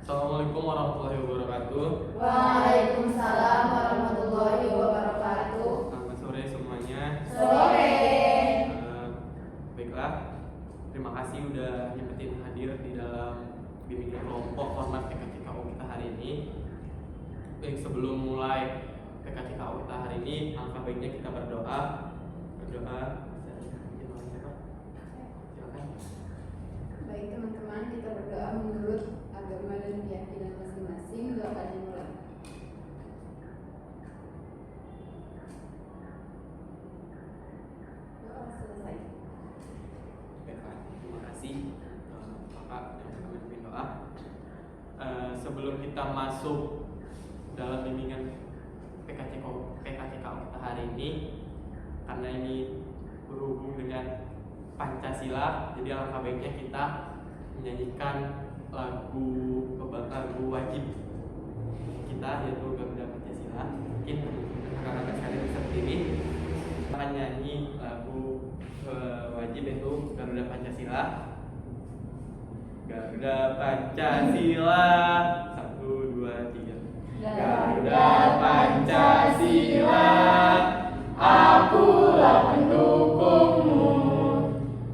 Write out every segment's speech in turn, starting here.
Assalamualaikum warahmatullahi wabarakatuh. Waalaikumsalam warahmatullahi wabarakatuh. Selamat sore semuanya. Sore. Baiklah, terima kasih udah nyempetin hadir di dalam bimbingan kelompok format PKCKU kita hari ini. Baik, sebelum mulai PKCKU kita hari ini, alangkah baiknya kita berdoa. Silakan. Baik teman-teman, kita berdoa menurut agama dan keyakinan masing-masing. Doakan dimulai. Doa selesai. Baiklah, terima kasih Bapak yang telah memimpin doa. Sebelum kita masuk dalam bimbingan PKCKU kita hari ini, karena ini berhubung dengan Pancasila, jadi alangkah baiknya kita menyanyikan lagu wajib kita, yaitu Garuda Pancasila. Mungkin kakak-kakak sekalian bisa berdiri, kita akan nyanyi lagu wajib, yaitu Garuda Pancasila. Garuda Pancasila, 1, 2, 3. Garuda Pancasila, akulah pendukungmu,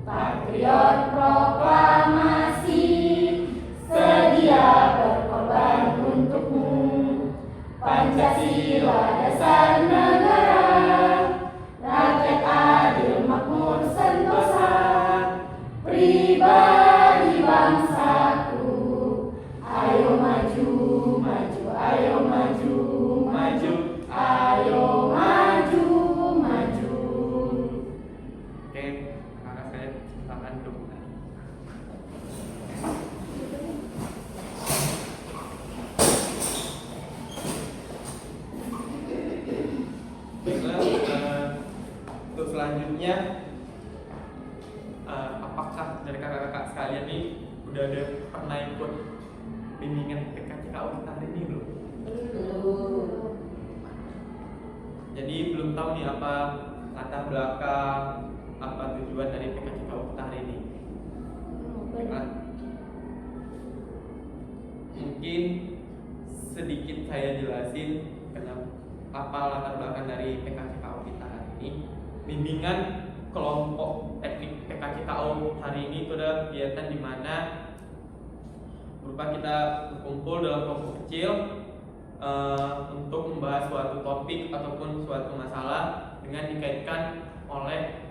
patriot proklamasi, sedia berkorban untukmu. Pancasila dasar negara, rakyat adil makmur sentosa, pribadi bangsaku. Ayo maju, maju, ayo maju, maju, ayo maju, maju. Oke, kakak saya silakan duduk. Baiklah, untuk selanjutnya, apakah dari kakak-kakak sekalian nih udah ada pernah ikut bimbingan PKCKU kita hari ini belum? Belum. Jadi belum tahu nih apa latar belakang, apa tujuan dari PKCKU kita hari ini. Baiklah, mungkin sedikit saya jelasin kenapa apa latar belakang dari PKCKU kita hari ini. Bimbingan kelompok teknik PKCKU hari ini itu adalah kegiatan di mana berupa kita berkumpul dalam kelompok kecil untuk membahas suatu topik ataupun suatu masalah dengan dikaitkan oleh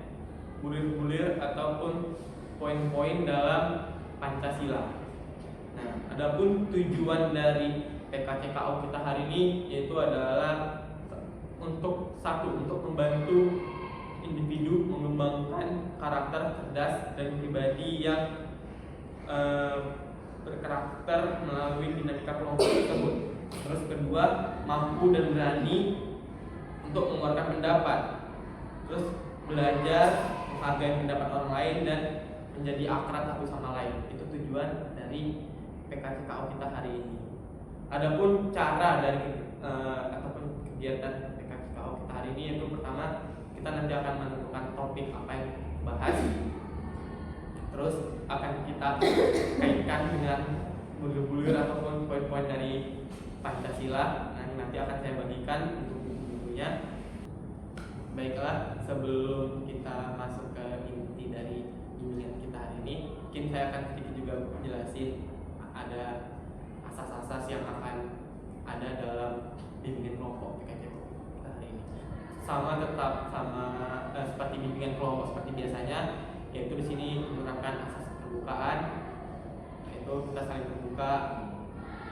bulir-bulir ataupun poin-poin dalam Pancasila. Nah, adapun tujuan dari PKCKU kita hari ini yaitu adalah untuk membantu individu mengembangkan karakter cerdas dan pribadi yang berkarakter melalui dinamika kelompok tersebut. Terus kedua, mampu dan berani untuk mengeluarkan pendapat. Terus belajar menghargai pendapat orang lain dan menjadi akrab satu sama lain. Itu tujuan dari PKCKU kita hari ini. Adapun cara dari ataupun kegiatan PKCKU kita hari ini, yaitu pertama kita nanti akan menentukan topik apa yang bahas. Terus akan kita kaitkan dengan bulir-bulir ataupun poin-poin dari Pancasila. Nanti akan saya bagikan untuk buku-bukunya. Baiklah, sebelum kita masuk ke inti dari bimbingan kita hari ini, mungkin saya akan sedikit juga jelasin ada asas-asas yang akan ada dalam bimbingan kelompok PKCKU kita hari ini. Tetap sama seperti bimbingan kelompok seperti biasanya, yaitu di sini menerapkan asas keterbukaan, yaitu kita saling terbuka,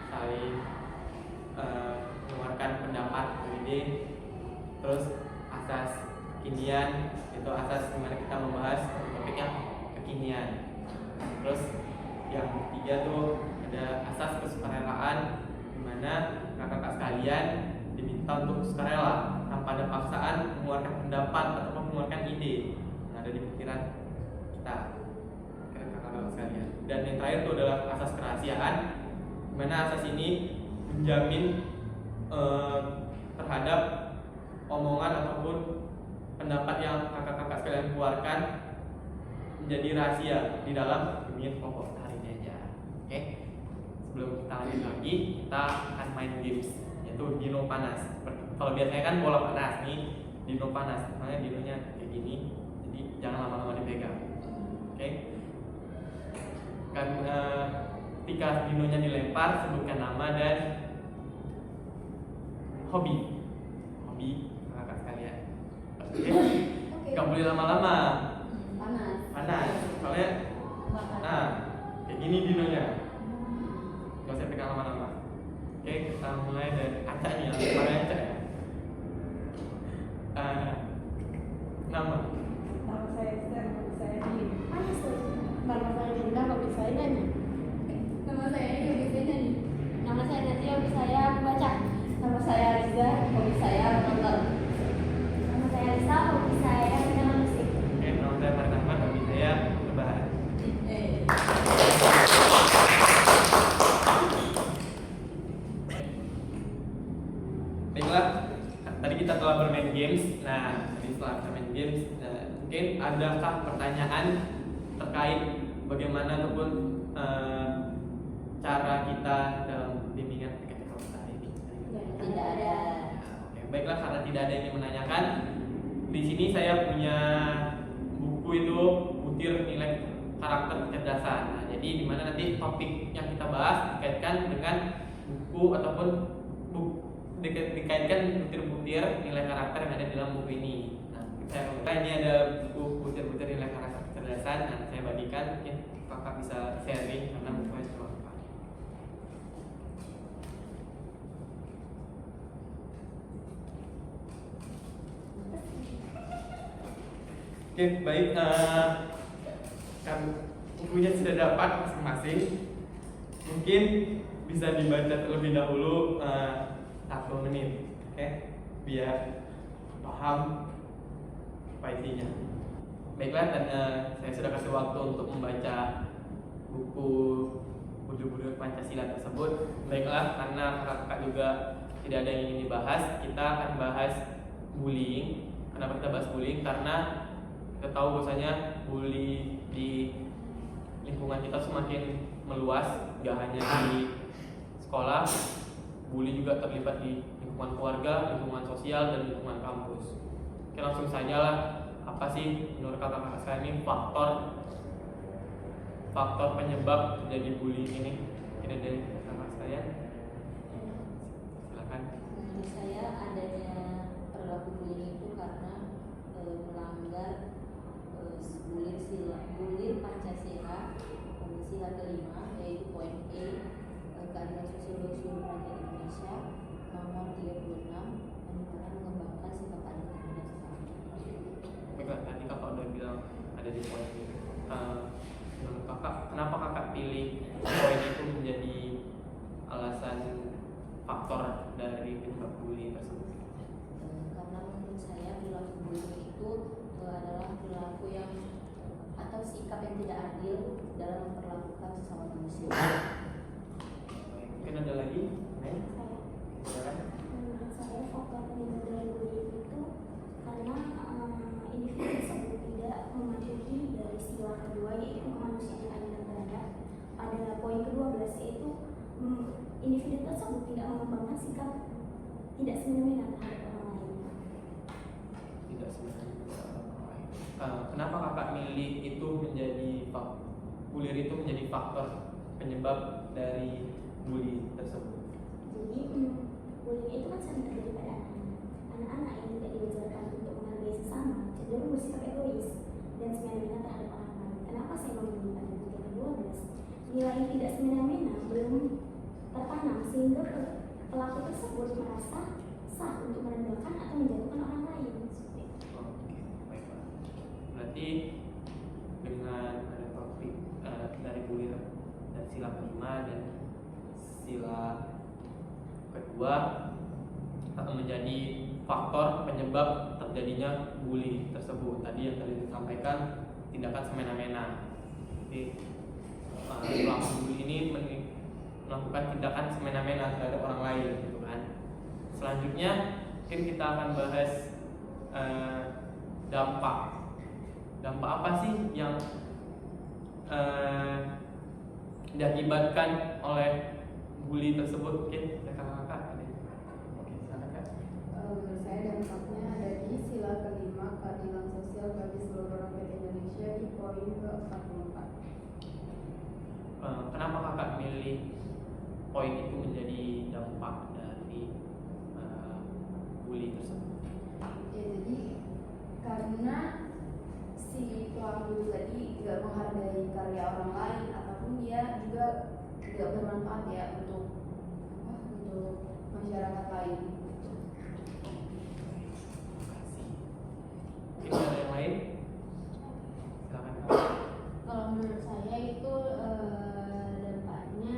saling mengeluarkan pendapat ide. Terus asas kekinian, itu asas dimana kita membahas topik yang kekinian. Terus yang ketiga tuh ada asas kesukarelaan, dimana kakak-kakak sekalian diminta untuk sukarela tanpa ada paksaan mengeluarkan pendapat ataupun mengeluarkan ide yang ada di pikiran kita, kakak-kakak sekalian. Dan yang terakhir itu adalah asas kerahasiaan, dimana asas ini menjamin terhadap omongan ataupun pendapat yang kakak-kakak sekalian keluarkan menjadi rahasia di dalam bimbingan kelompok hari ini aja. Oke, sebelum kita lanjut lagi, kita akan main games, yaitu dino panas. Kalau biasanya kan bola panas, nih dino panas. Makanya dinonya kayak gini, jadi jangan lama-lama dipegang. Oke? Kan ketika dinonya dilempar, sebutkan nama dan hobi kakak sekalian. Oke? Gak boleh lama-lama. Panas. Soalnya, nah, kayak gini dinonya. Gak usah pegang lama-lama. Oke, kita mulai dari acak nih, lemparnya acak ya. Nama. Nama saya Esther, hobi saya nyanyi. Panas tuh. Nama saya Dinda, hobi saya nyanyi. Nama saya ini bisa nyanyi. Nama saya Nadia, hobi saya membaca. Nama saya Riza, hobi saya menonton. Nama saya Lisa, hobi saya mendengar musik. Oke, nama saya Farid Ahmad, hobi saya lebaran. Baiklah, tadi kita telah bermain games. Nah, setelah kita main games, mungkin adakah pertanyaan terkait bagaimana ataupun cara kita dalam bimbingan PKT Kalista ini? Tidak ada. Oke, baiklah, karena tidak ada yang ingin menanyakan, di sini saya punya buku itu butir nilai karakter kecerdasan. Nah, jadi di mana nanti topik yang kita bahas dikaitkan dengan buku ataupun dikaitkan butir-butir nilai karakter yang ada di dalam buku ini. Nah, ini ada buku butir-butir nilai karakter kecerdasan. Nah, saya bagikan, mungkin kakak bisa sharing karena bukunya cuma empat. Oke, baik. Kan bukunya sudah dapat masing-masing. Mungkin bisa dibaca terlebih dahulu 1 menit, oke? Biar paham apa isinya. Baiklah, dan saya sudah kasih waktu untuk membaca buku buku Pancasila tersebut. Baiklah, karena kakak juga tidak ada yang ingin dibahas, kita akan bahas bullying. Kenapa kita bahas bullying? Karena kita tahu bahwasanya bully di lingkungan kita semakin meluas, gak hanya di sekolah, bully juga terlibat di lingkungan keluarga, lingkungan sosial, dan lingkungan kampus. Oke, langsung saja lah, apa sih menurut kakak saya ini faktor penyebab terjadi bully ini? Ini dari kakak saya. Silakan. Menurut saya adanya perilaku bullying itu karena melanggar bulir Pancasila, sila kelima, yaitu poin E, keadilan sosial bagi seluruh rakyat Indonesia, nomor 36, yang dimana mengembangkan sikap adil terhadap sesama. Baiklah, tadi kakak udah bilang ada di poin ini. Menurut kakak, kenapa kakak pilih poin itu menjadi alasan faktor dari penyebab bully tersebut? Karena menurut saya perilaku bullying itu adalah perilaku yang atau sikap yang tidak adil dalam memperlakukan sesama manusia. Mungkin ada lagi? Neng? Silakan. Menurut saya faktor penyebab dari bullying itu karena individu tersebut tidak mematuhi dari sila kedua, yaitu kemanusiaan yang adil dan beradab. Pada poin ke-12 yaitu individu tersebut tidak mengembangkan sikap tidak semena-mena terhadap orang lain. Tidak sebenarnya orang lain. Kenapa kakak milih itu menjadi bulir itu menjadi faktor penyebab dari bully tersebut? Jadi bullying itu kan sering terjadi pada anak-anak yang tidak diajarkan untuk menghargai sesama, cenderung bersikap egois dan semena-mena terhadap orang lain. Kenapa saya memilih pada buku ke-12? Nilai yang tidak semena-mena belum tertanam sehingga pelaku tersebut merasa sah untuk merendahkan atau menjatuhkan orang lain. Oke, baiklah. Berarti dengan ada topik dari bulir dan sila kelima dan sila kedua akan menjadi faktor penyebab terjadinya bully tersebut. Tadi yang tadi disampaikan tindakan semena-mena. Jadi pelaku bully ini melakukan tindakan semena-mena terhadap orang lain, gitu kan. Selanjutnya mungkin kita akan bahas dampak apa sih yang diakibatkan oleh bully tersebut. Oke, kakak-kakak ada. Oke, silakan Kak. Menurut saya dampaknya ada di sila kelima keadilan sosial bagi seluruh rakyat Indonesia di poin ke-44. Kenapa kakak milih poin itu menjadi dampak dari bully tersebut? Ya, jadi karena si pelaku tadi tidak menghargai karya orang lain ataupun dia juga tidak bermanfaat ya untuk masyarakat lain. Mungkin ada yang lain? Silakan Kak. Kalau menurut saya itu dampaknya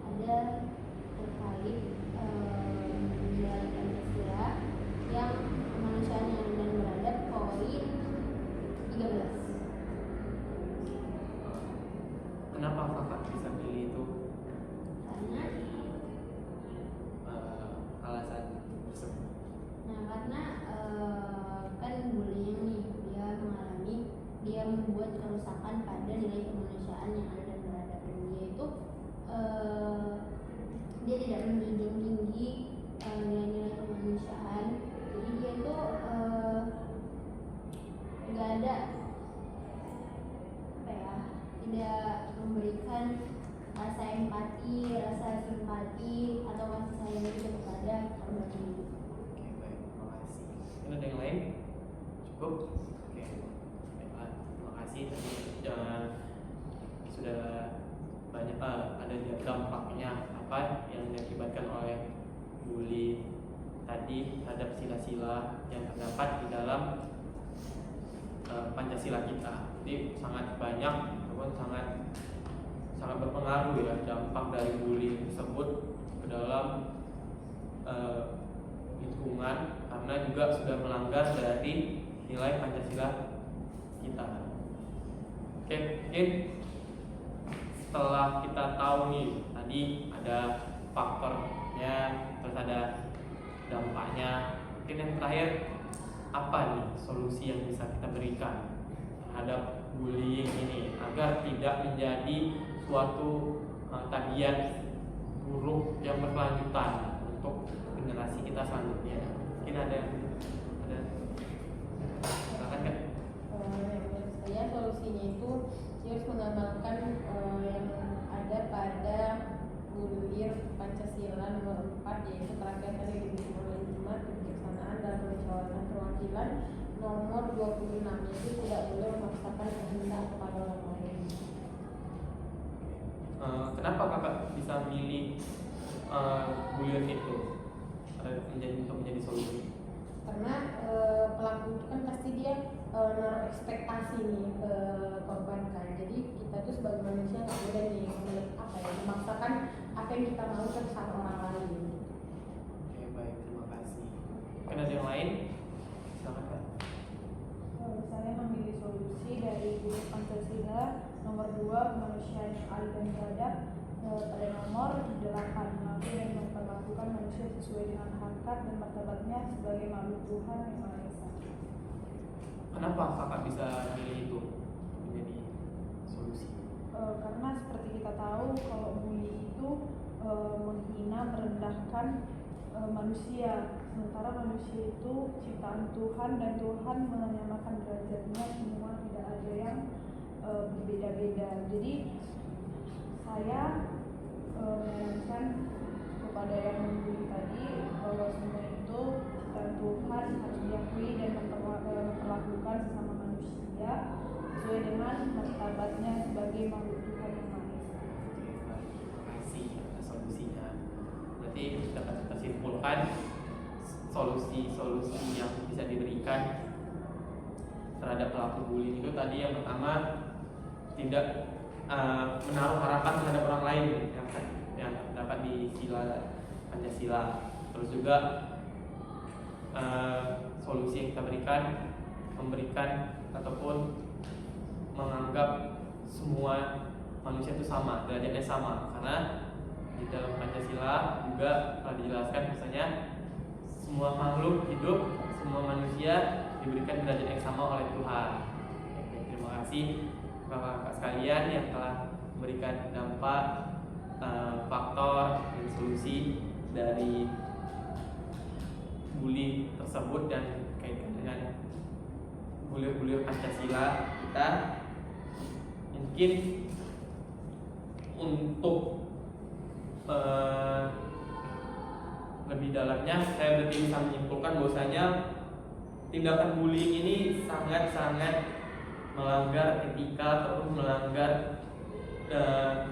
ada terkait nilai Pancasila yang kemanusiaan yang adil dan beradab poin 13. Kenapa kakak bisa pilih itu? Karena Alasan tersebut. karena kan bullying nih dia membuat kerusakan pada nilai kemanusiaan yang ada dan beradab, dan dia itu dia tidak menjunjung tinggi nilai-nilai kemanusiaan. Jadi dia itu nggak ada tidak memberikan rasa empati, rasa simpati atau kasih sayang itu kepada korban ini. Oke, baik, terima kasih. Mungkin ada yang lain? Cukup? Oke, baiklah, terima kasih. Tadi sudah banyak ada dampaknya apa yang diakibatkan oleh bully tadi terhadap sila-sila yang terdapat di dalam Pancasila kita. Jadi sangat banyak ataupun sangat berpengaruh ya dampak dari bully tersebut ke dalam lingkungan, karena juga sudah melanggar dari nilai Pancasila kita. Oke, mungkin setelah kita tahu nih tadi ada faktornya, terus ada dampaknya, mungkin yang terakhir apa nih solusi yang bisa kita berikan terhadap bullying ini agar tidak menjadi suatu tabiat buruk yang berkelanjutan untuk generasi kita selanjutnya. Mungkin ada silakan Kak. Menurut saya solusinya itu dia harus mengamalkan yang ada pada bulir Pancasila nomor 4, yaitu kerakyatan yang didukung oleh hikmat, kebijaksanaan dan musyawarah perwakilan nomor 26, itu tidak boleh memaksakan kehendak kepada orang lain. Kenapa kakak bisa milih bulir itu untuk menjadi solusi? Karena pelaku itu kan pasti dia naruh ekspektasi nih ke korban kan. Jadi kita tuh sebagai manusia nggak boleh nih memaksakan apa yang kita mau ke sama orang lain. Oke, baik, terima kasih. Mungkin ada yang lain? Silakan Kak. Saya memilih solusi dari buku Pancasila nomor 2 kemanusiaan yang adil dan beradab pada nomor 8, mengaku dan memperlakukan manusia sesuai dengan harkat dan martabatnya sebagai makhluk Tuhan yang Maha Esa. Kenapa kakak bisa milih itu menjadi solusi? Karena seperti kita tahu kalau bully itu menghina, merendahkan manusia, sementara manusia itu ciptaan Tuhan dan Tuhan menyamakan derajatnya semua, tidak ada yang berbeda-beda. Jadi saya menyarankan kepada yang membuli tadi bahwa semua itu ciptaan Tuhan harus diakui dan memperlakukan sesama manusia sesuai dengan martabatnya sebagai makhluk Tuhan yang Maha Esa. Oke, baik, terima kasih atas solusinya. Berarti dapat kita simpulkan solusi-solusi yang bisa diberikan terhadap pelaku bullying itu tadi yang pertama tidak menaruh harapan terhadap orang lain yang dapat di sila Pancasila. Terus juga solusi yang kita berikan memberikan ataupun menganggap semua manusia itu sama, derajatnya sama, karena di dalam Pancasila juga telah dijelaskan misalnya semua makhluk hidup, semua manusia diberikan derajat yang sama oleh Tuhan. Oke, terima kasih kakak-kakak sekalian yang telah memberikan dampak faktor dan solusi dari bully tersebut dan kaitan dengan bulir-bulir Pancasila kita. Mungkin untuk lebih dalamnya saya berarti bisa menyimpulkan bahwasanya tindakan bullying ini sangat-sangat melanggar etika ataupun melanggar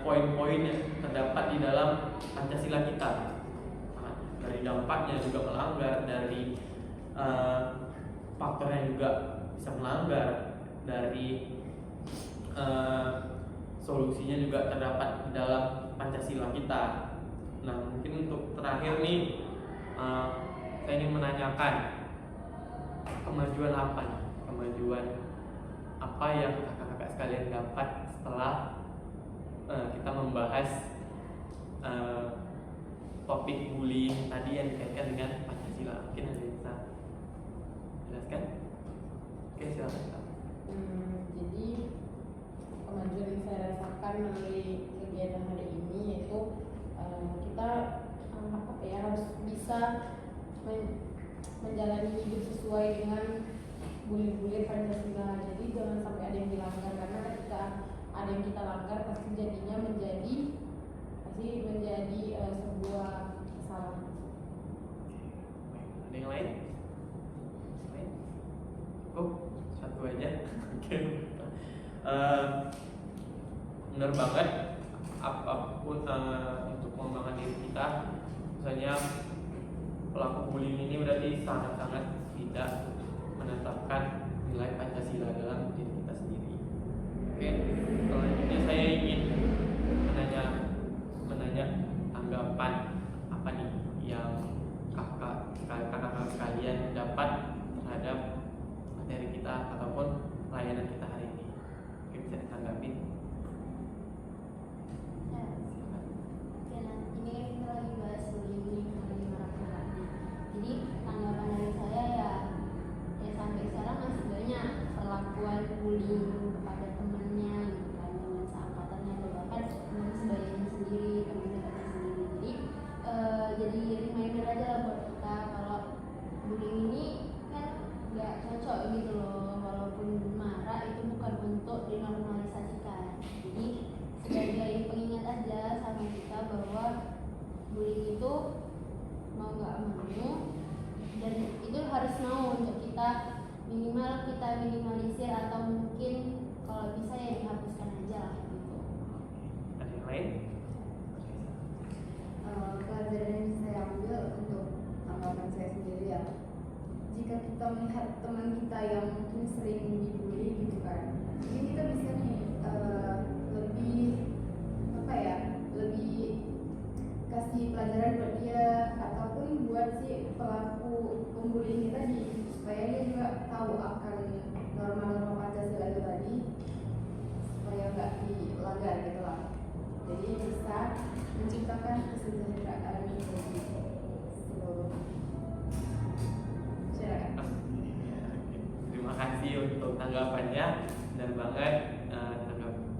poin-poin yang terdapat di dalam Pancasila kita. Dari dampaknya juga melanggar, dari faktornya juga bisa melanggar, dari solusinya juga terdapat di dalam Pancasila kita. Nah, mungkin untuk terakhir nih, saya ingin menanyakan kemajuan apa nih? Kemajuan apa yang kakak-kakak sekalian dapat setelah kita membahas topik bullying tadi yang dikaitkan dengan Pancasila? Mungkin ada yang bisa jelaskan? Oke, silakan Kak. Jadi kemajuan yang saya rasakan melalui kegiatan hari ini yaitu kita harus bisa menjalani hidup sesuai dengan bulir-bulir Pancasila. Jadi jangan sampai ada yang dilanggar, karena ketika ada yang kita langgar pasti jadinya menjadi sebuah kesalahan. Ada yang lain? Satu aja. Oke. Benar banget. Apapun untuk pengembangan diri kita, misalnya pelaku bullying ini berarti sangat-sangat tidak menetapkan nilai Pancasila dalam diri kita sendiri. Oke, selanjutnya saya ingin menanya tanggapan apa nih yang kakak-kakak sekalian dapat terhadap materi kita ataupun layanan kita hari ini. Oke, bisa ditanggapi? Ini kita lagi bahas bullying lagi marak-marak. Jadi tanggapan dari saya ya sampai sekarang masih banyak perlakuan bullying kepada temannya, gitu kan, teman seangkatannya atau bahkan teman sebayanya sendiri, teman dekatnya sendiri. Jadi reminder aja lah buat kita kalau bullying ini kan nggak cocok gitu loh, walaupun marah itu bukan untuk dinormalisasikan. Jadi sebagai pengingat aja sama kita bahwa bullying itu mau nggak mau dan itu harus mau untuk kita minimalisir atau mungkin kalau bisa ya dihapuskan aja lah gitu. Ada yang lain? Pelajaran yang saya ambil untuk tanggapan saya sendiri ya, jika kita melihat teman kita yang mungkin sering dibully gitu kan, ini kita bisa nih lebih kasih pelajaran buat dia ataupun buat si pelaku pembuli ini tadi, supaya dia juga tahu akan norma-norma Pancasila itu tadi, supaya nggak dilanggar gitu lah. Jadi bisa menciptakan kesejahteraan bagi seluruh masyarakat. Terima kasih untuk tanggapannya. Benar banget,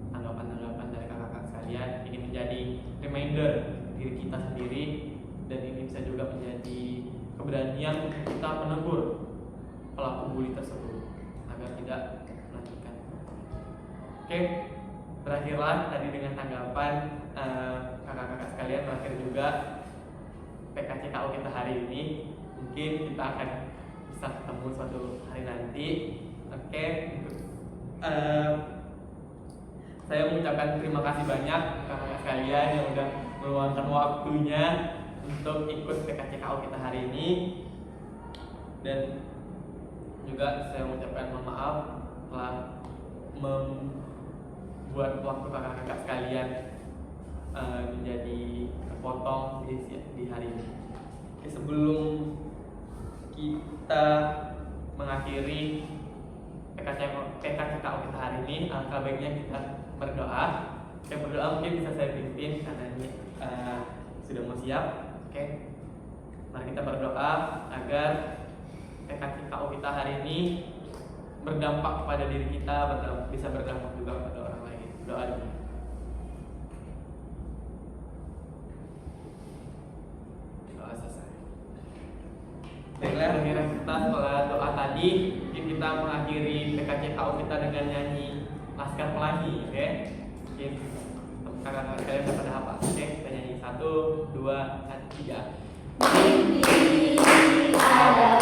tanggapan-tanggapan dari kakak-kakak sekalian ini menjadi reminder diri kita sendiri, dan ini bisa juga menjadi keberanian untuk kita menegur pelaku bully tersebut agar tidak melanjutkan. Oke, berakhirlah tadi dengan tanggapan kakak-kakak sekalian. Berakhir juga PKCKU kita hari ini. Mungkin kita akan bisa ketemu suatu hari nanti. Oke, saya mengucapkan terima kasih banyak kakak-kakak sekalian yang udah meluangkan waktunya untuk ikut PKCKU kita hari ini, dan juga saya mengucapkan mohon maaf telah membuat waktu kakak-kakak sekalian menjadi terpotong di hari ini. Oke, sebelum kita mengakhiri PKCKU kita hari ini, alangkah baiknya kita berdoa. Saya berdoa mungkin bisa saya pimpin karena ini sudah mau siap. Oke, mari kita berdoa agar PKCKU kita hari ini berdampak kepada diri kita, bisa berdampak juga kepada orang lain. Doa dulu. akhirnya kita setelah doa tadi, mungkin kita mengakhiri PKCKU kita dengan nyanyi Laskar Pelangi, oke? Mungkin kakak-kakak kalian pada apa? Oke, kita nyanyi 1, 2, 3. Mimpi ada